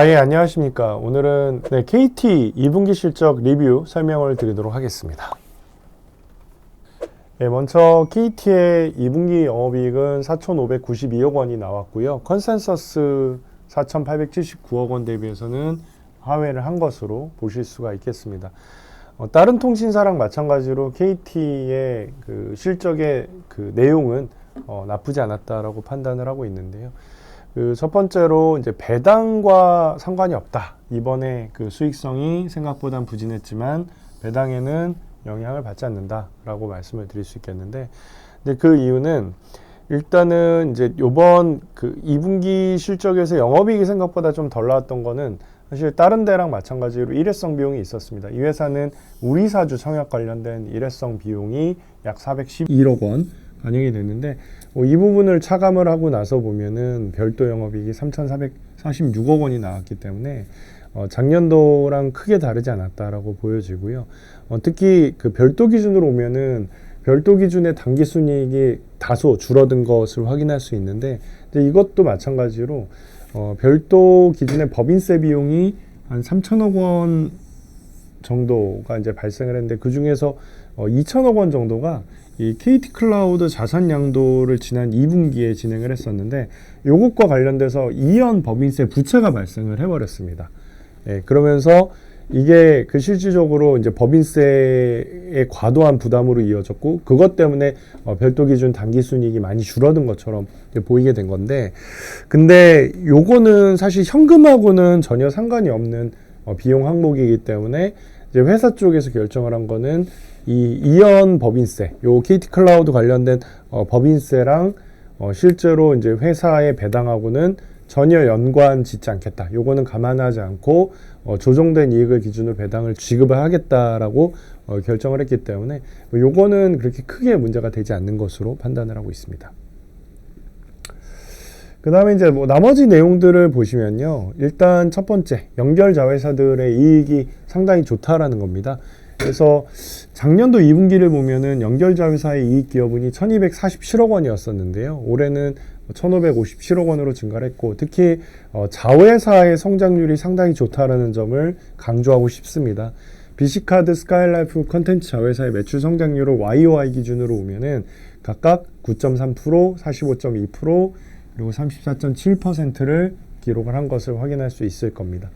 예, 안녕하십니까. 오늘은 KT 2분기 실적 리뷰 설명을 드리도록 하겠습니다. 먼저 KT의 2분기 영업이익은 4,592억 원이 나왔고요. 컨센서스 4,879억 원 대비해서는 하회를 한 것으로 보실 수가 있겠습니다. 다른 통신사랑 마찬가지로 KT의 그 실적의 그 내용은 나쁘지 않았다라고 판단을 하고 있는데요. 첫 번째로 이제 배당과 상관이 없다. 이번에 그 수익성이 생각보단 부진했지만 배당에는 영향을 받지 않는다라고 말씀을 드릴 수 있겠는데, 근데 그 이유는 일단은 이제 요번 그 2분기 실적에서 영업이익이 생각보다 좀 덜 나왔던 거는 사실 다른 데랑 마찬가지로 일회성 비용이 있었습니다. 이 회사는 우리사주 청약 관련된 일회성 비용이 약 411억 원 반영이 됐는데, 이 부분을 차감을 하고 나서 보면은 별도 영업이익이 3,446억 원이 나왔기 때문에 작년도랑 크게 다르지 않았다라고 보여지고요. 특히 그 별도 기준으로 오면은 별도 기준의 당기순이익이 다소 줄어든 것을 확인할 수 있는데, 이것도 마찬가지로 별도 기준의 법인세 비용이 한 3천억 원 정도가 이제 발생을 했는데, 그 중에서 2천억 원 정도가 이 KT 클라우드 자산 양도를 지난 2분기에 진행을 했었는데, 요것과 관련돼서 이연 법인세 부채가 발생을 해버렸습니다. 그러면서 이게 그 실질적으로 이제 법인세의 과도한 부담으로 이어졌고, 그것 때문에 별도 기준 당기순이익이 많이 줄어든 것처럼 보이게 된 건데, 근데 요거는 사실 현금하고는 전혀 상관이 없는 비용 항목이기 때문에 이제 회사 쪽에서 결정을 한 거는 이 이연 법인세, 요 KT 클라우드 관련된 법인세랑 실제로 이제 회사의 배당하고는 전혀 연관 짓지 않겠다. 요거는 감안하지 않고 조정된 이익을 기준으로 배당을 지급을 하겠다라고 결정을 했기 때문에 요거는 그렇게 크게 문제가 되지 않는 것으로 판단을 하고 있습니다. 그 다음에 이제 나머지 내용들을 보시면요. 일단 첫 번째, 연결 자회사들의 이익이 상당히 좋다라는 겁니다. 그래서 작년도 2분기를 보면은 연결 자회사의 이익 기여분이 1247억 원이었었는데요. 올해는 1557억 원으로 증가를 했고, 특히 자회사의 성장률이 상당히 좋다라는 점을 강조하고 싶습니다. BC카드, 스카이라이프, 컨텐츠 자회사의 매출 성장률을 YOY 기준으로 보면은 각각 9.3%, 45.2%, 그리고 34.7%를 기록을 한 것을 확인할 수 있을 겁니다.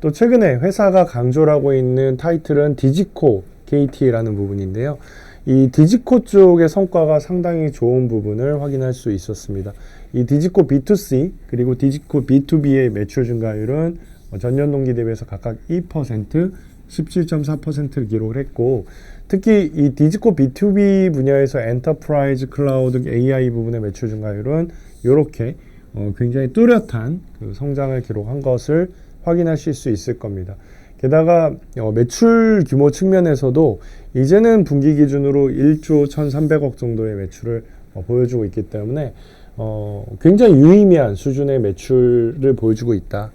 또 최근에 회사가 강조를 하고 있는 타이틀은 디지코 KT라는 부분인데요. 이 디지코 쪽의 성과가 상당히 좋은 부분을 확인할 수 있었습니다. 이 디지코 B2C 그리고 디지코 B2B의 매출 증가율은 전년 동기 대비해서 각각 2%, 17.4%를 기록을 했고, 특히 이 디지코 B2B 분야에서 엔터프라이즈 클라우드 AI 부분의 매출 증가율은 이렇게 굉장히 뚜렷한 그 성장을 기록한 것을 확인하실 수 있을 겁니다. 게다가 매출 규모 측면에서도 이제는 분기 기준으로 1조 1,300억 정도의 매출을 보여주고 있기 때문에 굉장히 유의미한 수준의 매출을 보여주고 있다.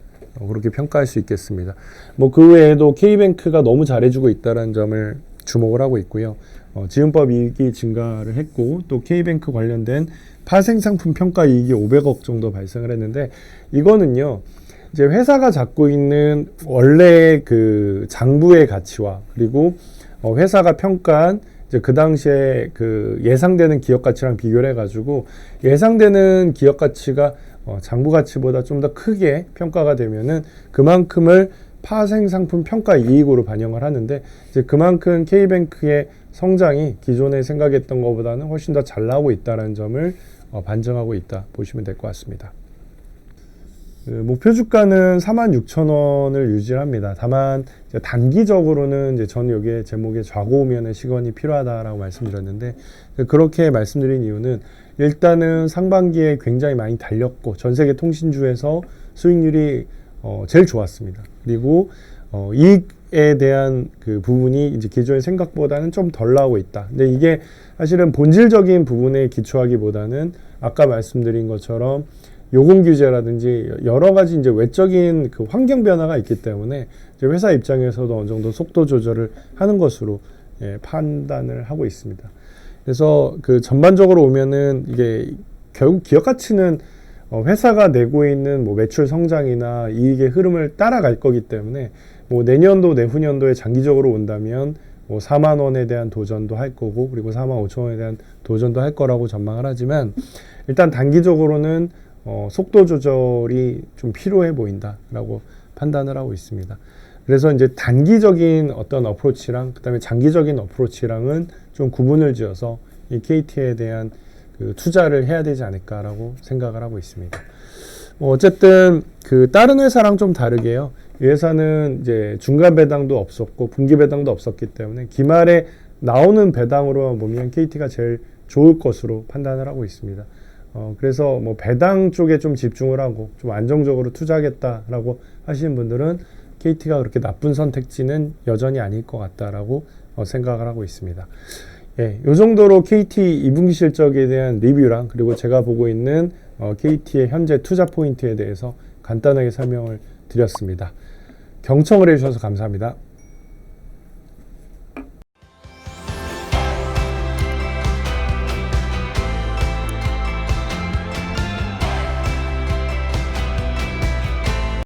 그렇게 평가할 수 있겠습니다. 그 외에도 K뱅크가 너무 잘해주고 있다는 점을 주목을 하고 있고요. 지분법 이익이 증가를 했고, 또 K뱅크 관련된 파생상품 평가 이익이 500억 정도 발생을 했는데, 이거는요, 이제 회사가 갖고 있는 원래 그 장부의 가치와 그리고 회사가 평가한 이제 그 당시에 그 예상되는 기업 가치랑 비교를 해가지고 예상되는 기업 가치가 장부 가치보다 좀 더 크게 평가가 되면은 그만큼을 파생 상품 평가 이익으로 반영을 하는데, 이제 그만큼 K뱅크의 성장이 기존에 생각했던 것보다는 훨씬 더 잘 나오고 있다는 점을 반증하고 있다 보시면 될 것 같습니다. 목표 주가는 46,000원을 유지합니다. 다만 이제 단기적으로는 이제 저는 여기에 제목에 좌고우면의 시건이 필요하다라고 말씀드렸는데, 그렇게 말씀드린 이유는 일단은 상반기에 굉장히 많이 달렸고 전 세계 통신주에서 수익률이 제일 좋았습니다. 그리고 이익에 대한 그 부분이 이제 기존의 생각보다는 좀 덜 나오고 있다. 근데 이게 사실은 본질적인 부분에 기초하기보다는 아까 말씀드린 것처럼 요금 규제라든지 여러 가지 이제 외적인 그 환경 변화가 있기 때문에 이제 회사 입장에서도 어느 정도 속도 조절을 하는 것으로 판단을 하고 있습니다. 그래서 그 전반적으로 오면은 이게 결국 기업 가치는 회사가 내고 있는 뭐 매출 성장이나 이익의 흐름을 따라갈 거기 때문에 뭐 내년도 내후년도에 장기적으로 온다면 뭐 4만 원에 대한 도전도 할 거고 그리고 4만 5천 원에 대한 도전도 할 거라고 전망을 하지만 일단 단기적으로는 속도 조절이 좀 필요해 보인다라고 판단을 하고 있습니다. 그래서 이제 단기적인 어떤 어프로치랑 그다음에 장기적인 어프로치랑은 좀 구분을 지어서 이 KT에 대한 그 투자를 해야 되지 않을까라고 생각을 하고 있습니다. 어쨌든 그 다른 회사랑 좀 다르게요. 이 회사는 이제 중간 배당도 없었고 분기 배당도 없었기 때문에 기말에 나오는 배당으로만 보면 KT가 제일 좋을 것으로 판단을 하고 있습니다. 그래서 뭐 배당 쪽에 좀 집중을 하고 좀 안정적으로 투자하겠다라고 하시는 분들은 KT가 그렇게 나쁜 선택지는 여전히 아닐 것 같다라고 생각을 하고 있습니다. 예, 이 정도로 KT 2분기 실적에 대한 리뷰랑 그리고 제가 보고 있는 KT의 현재 투자 포인트에 대해서 간단하게 설명을 드렸습니다. 경청을 해주셔서 감사합니다.